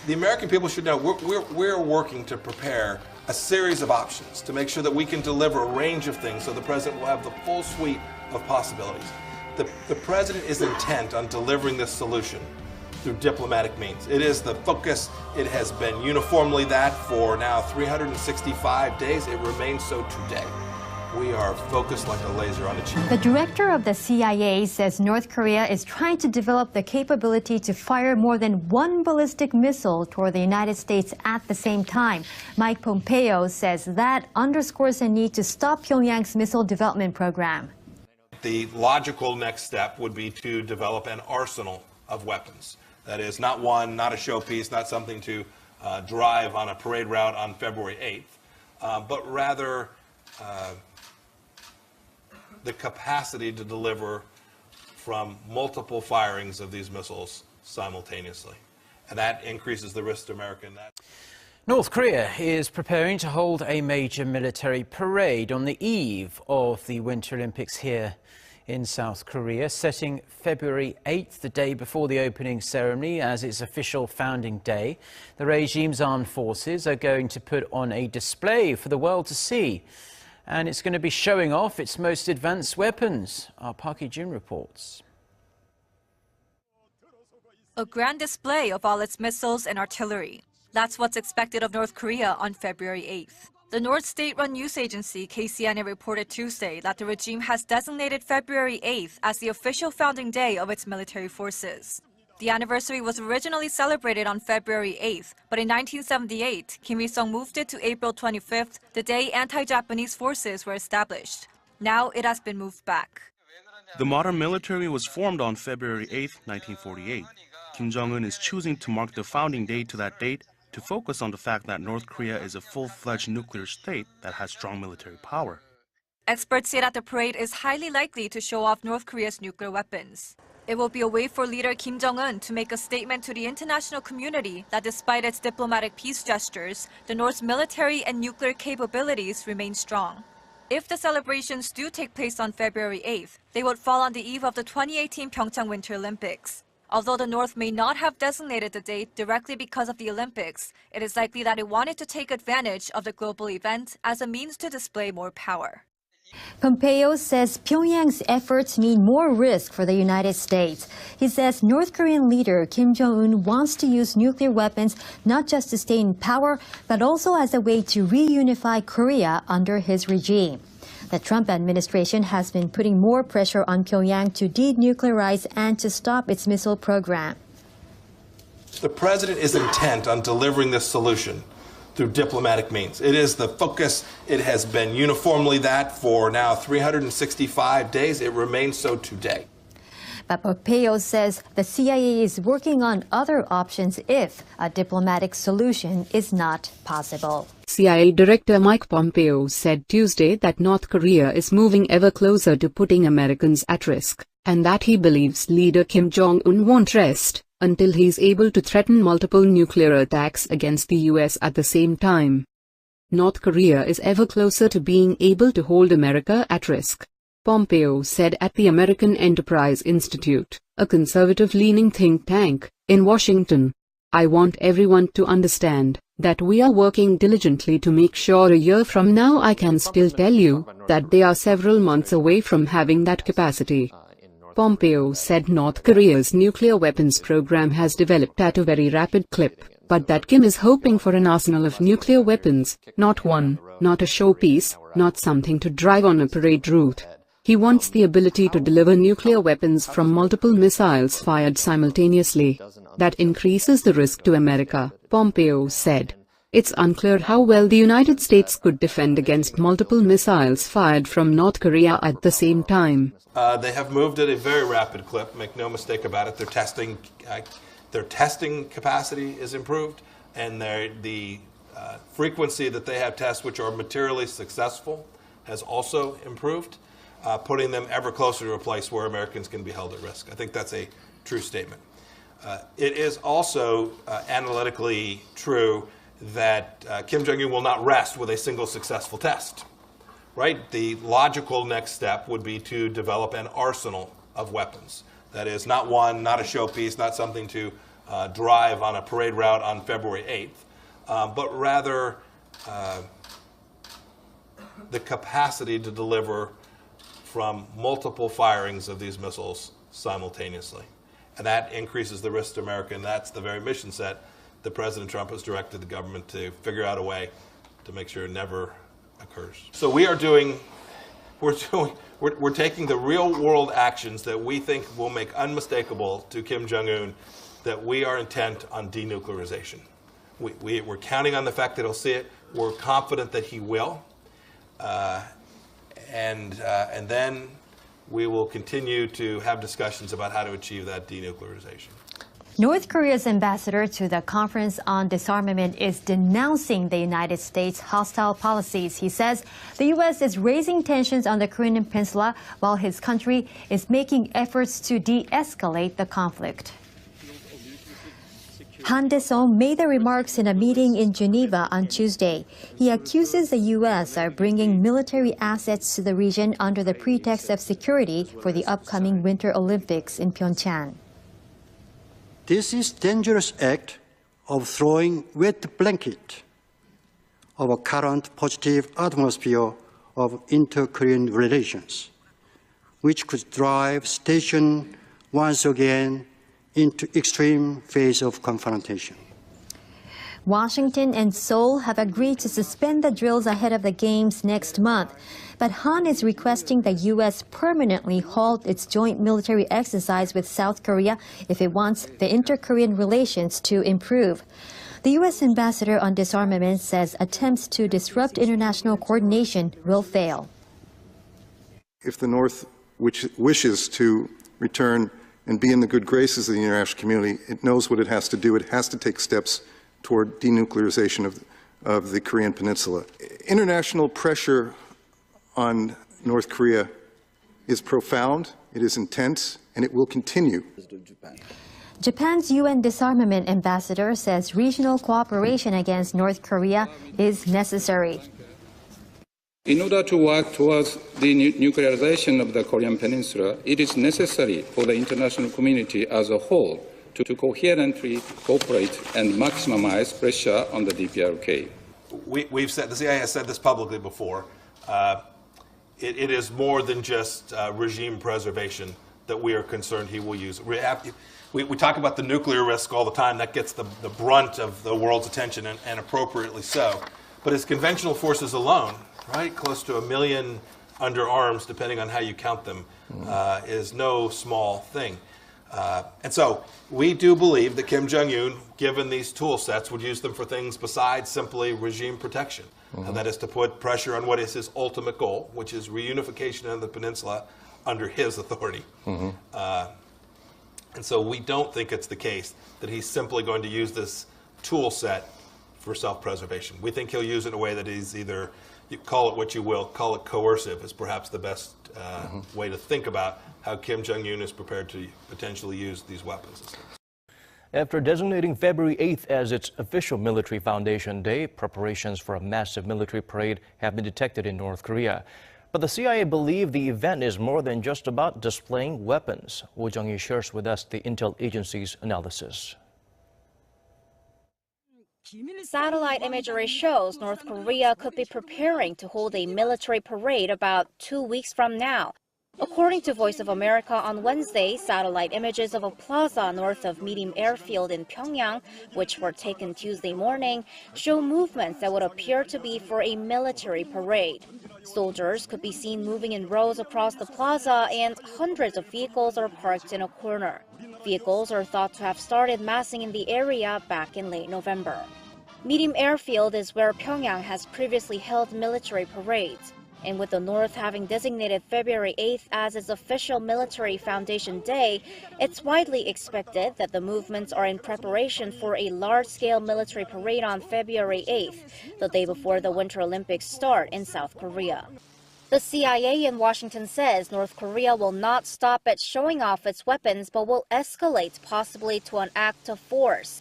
the American people should know we're working to prepare a series of options to make sure that we can deliver a range of things so the president will have the full suite of possibilities. The president is intent on delivering this solution through diplomatic means. It is the focus. It has been uniformly that for now 365 days. It remains so today. We are focused like a laser on achievement. The director of the CIA says North Korea is trying to develop the capability to fire more than one ballistic missile toward the United States at the same time. Mike Pompeo says that underscores the need to stop Pyongyang's missile development program. The logical next step would be to develop an arsenal of weapons. That is, not one, not a showpiece, not something to drive on a parade route on February 8th, but rather the capacity to deliver from multiple firings of these missiles simultaneously. And that increases the risk to America. North Korea is preparing to hold a major military parade on the eve of the Winter Olympics here in South Korea, setting February 8th, the day before the opening ceremony, as its official founding day. The regime's armed forces are going to put on a display for the world to see, and it's going to be showing off its most advanced weapons. Our Park Hee-jun reports. A grand display of all its missiles and artillery. That's what's expected of North Korea on February 8th. The North state-run news agency KCNA reported Tuesday that the regime has designated February 8th as the official founding day of its military forces. The anniversary was originally celebrated on February 8th, but in 1978, Kim Il-sung moved it to April 25th, the day anti-Japanese forces were established. Now it has been moved back. The modern military was formed on February 8, 1948. Kim Jong-un is choosing to mark the founding day to that date to focus on the fact that North Korea is a full-fledged nuclear state that has strong military power. Experts say that the parade is highly likely to show off North Korea's nuclear weapons. It will be a way for leader Kim Jong-un to make a statement to the international community that despite its diplomatic peace gestures, the North's military and nuclear capabilities remain strong. If the celebrations do take place on February 8th, they would fall on the eve of the 2018 Pyeongchang Winter Olympics. Although the North may not have designated the date directly because of the Olympics, it is likely that it wanted to take advantage of the global event as a means to display more power. Pompeo says Pyongyang's efforts mean more risk for the United States. He says North Korean leader Kim Jong-un wants to use nuclear weapons not just to stay in power, but also as a way to reunify Korea under his regime. The Trump administration has been putting more pressure on Pyongyang to denuclearize and to stop its missile program. The president is intent on delivering this solution through diplomatic means. It is the focus. It has been uniformly that for now 365 days. It remains so today. But Pompeo says the CIA is working on other options if a diplomatic solution is not possible. CIA Director Mike Pompeo said Tuesday that North Korea is moving ever closer to putting Americans at risk, and that he believes leader Kim Jong-un won't rest until he's able to threaten multiple nuclear attacks against the US at the same time. North Korea is ever closer to being able to hold America at risk, Pompeo said at the American Enterprise Institute, a conservative-leaning think tank, in Washington. I want everyone to understand that we are working diligently to make sure a year from now I can still tell you that they are several months away from having that capacity. Pompeo said North Korea's nuclear weapons program has developed at a very rapid clip, but that Kim is hoping for an arsenal of nuclear weapons, not one, not a showpiece, not something to drive on a parade route. He wants the ability to deliver nuclear weapons from multiple missiles fired simultaneously. That increases the risk to America, Pompeo said. It's unclear how well the United States could defend against multiple missiles fired from North Korea at the same time. They have moved at a very rapid clip, make no mistake about it. Their testing capacity is improved, and the frequency that they have tests which are materially successful has also improved, putting them ever closer to a place where Americans can be held at risk. I think that's a true statement. It is also analytically true that Kim Jong-un will not rest with a single successful test. Right? The logical next step would be to develop an arsenal of weapons. That is, not one, not a showpiece, not something to drive on a parade route on February 8th, but rather the capacity to deliver from multiple firings of these missiles simultaneously. And that increases the risk to America, and that's the very mission set that President Trump has directed the government to figure out a way to make sure it never occurs. So we're taking the real world actions that we think will make unmistakable to Kim Jong-un that we are intent on denuclearization. We're counting on the fact that he'll see it. We're confident that he will. And then we will continue to have discussions about how to achieve that denuclearization. North Korea's ambassador to the Conference on Disarmament is denouncing the United States' hostile policies. He says the U.S. is raising tensions on the Korean Peninsula while his country is making efforts to de-escalate the conflict. Han Dae-sung made the remarks in a meeting in Geneva on Tuesday. He accuses the U.S. of bringing military assets to the region under the pretext of security for the upcoming Winter Olympics in Pyeongchang. This is dangerous act of throwing wet blanket of a current positive atmosphere of inter-Korean relations, which could drive station once again into extreme phase of confrontation. Washington and Seoul have agreed to suspend the drills ahead of the Games next month. But Han is requesting the U.S. permanently halt its joint military exercise with South Korea if it wants the inter-Korean relations to improve. The U.S. ambassador on disarmament says attempts to disrupt international coordination will fail. If the North wishes to return and be in the good graces of the international community, it knows what it has to do. It has to take steps toward denuclearization of the Korean Peninsula. International pressure on North Korea is profound, it is intense, and it will continue. Japan's UN disarmament ambassador says regional cooperation against North Korea is necessary. In order to work towards the nuclearization of the Korean Peninsula, it is necessary for the international community as a whole to coherently cooperate and maximize pressure on the DPRK. We've said, the CIA has said this publicly before, it is more than just regime preservation that we are concerned he will use. We talk about the nuclear risk all the time. That gets the brunt of the world's attention, and appropriately so. But his conventional forces alone, right, close to 1 million under arms, depending on how you count them, is no small thing. And so we do believe that Kim Jong-un, given these tool sets, would use them for things besides simply regime protection. And that is to put pressure on what is his ultimate goal, which is reunification of the peninsula under his authority. And so we don't think it's the case that he's simply going to use this tool set for self-preservation. We think he'll use it in a way that is either, you call it what you will, call it coercive is perhaps the best way to think about how Kim Jong-un is prepared to potentially use these weapons. After designating February 8th as its official military foundation day, preparations for a massive military parade have been detected in North Korea. But the CIA believe the event is more than just about displaying weapons. Woo Jung-hee shares with us the intel agency's analysis. Satellite imagery shows North Korea could be preparing to hold a military parade about 2 weeks from now. According to Voice of America on Wednesday, satellite images of a plaza north of Mirim Airfield in Pyongyang, which were taken Tuesday morning, show movements that would appear to be for a military parade. Soldiers could be seen moving in rows across the plaza, and hundreds of vehicles are parked in a corner. Vehicles are thought to have started massing in the area back in late November. Mirim Airfield is where Pyongyang has previously held military parades. And with the North having designated February 8th as its official military foundation day, it's widely expected that the movements are in preparation for a large-scale military parade on February 8th, the day before the Winter Olympics start in South Korea. The CIA in Washington says North Korea will not stop at showing off its weapons, but will escalate possibly to an act of force.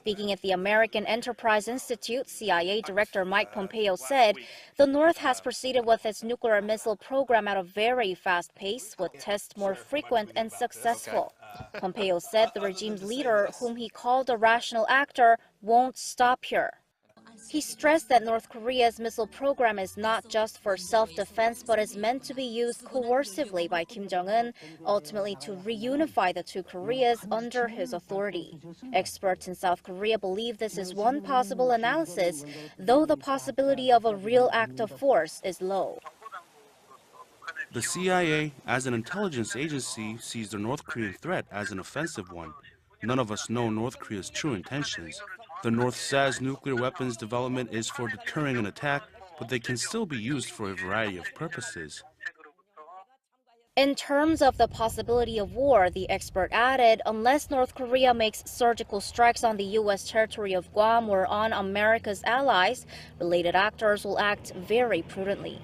Speaking at the American Enterprise Institute, CIA Director Mike Pompeo said the North has proceeded with its nuclear missile program at a very fast pace, with tests more frequent and successful. Pompeo said the regime's leader, whom he called a rational actor, won't stop here. He stressed that North Korea's missile program is not just for self-defense, but is meant to be used coercively by Kim Jong-un, ultimately to reunify the two Koreas under his authority. Experts in South Korea believe this is one possible analysis, though the possibility of a real act of force is low. The CIA, as an intelligence agency, sees the North Korean threat as an offensive one. None of us know North Korea's true intentions. The North says nuclear weapons development is for deterring an attack, but they can still be used for a variety of purposes. In terms of the possibility of war, the expert added, unless North Korea makes surgical strikes on the U.S. territory of Guam or on America's allies, related actors will act very prudently.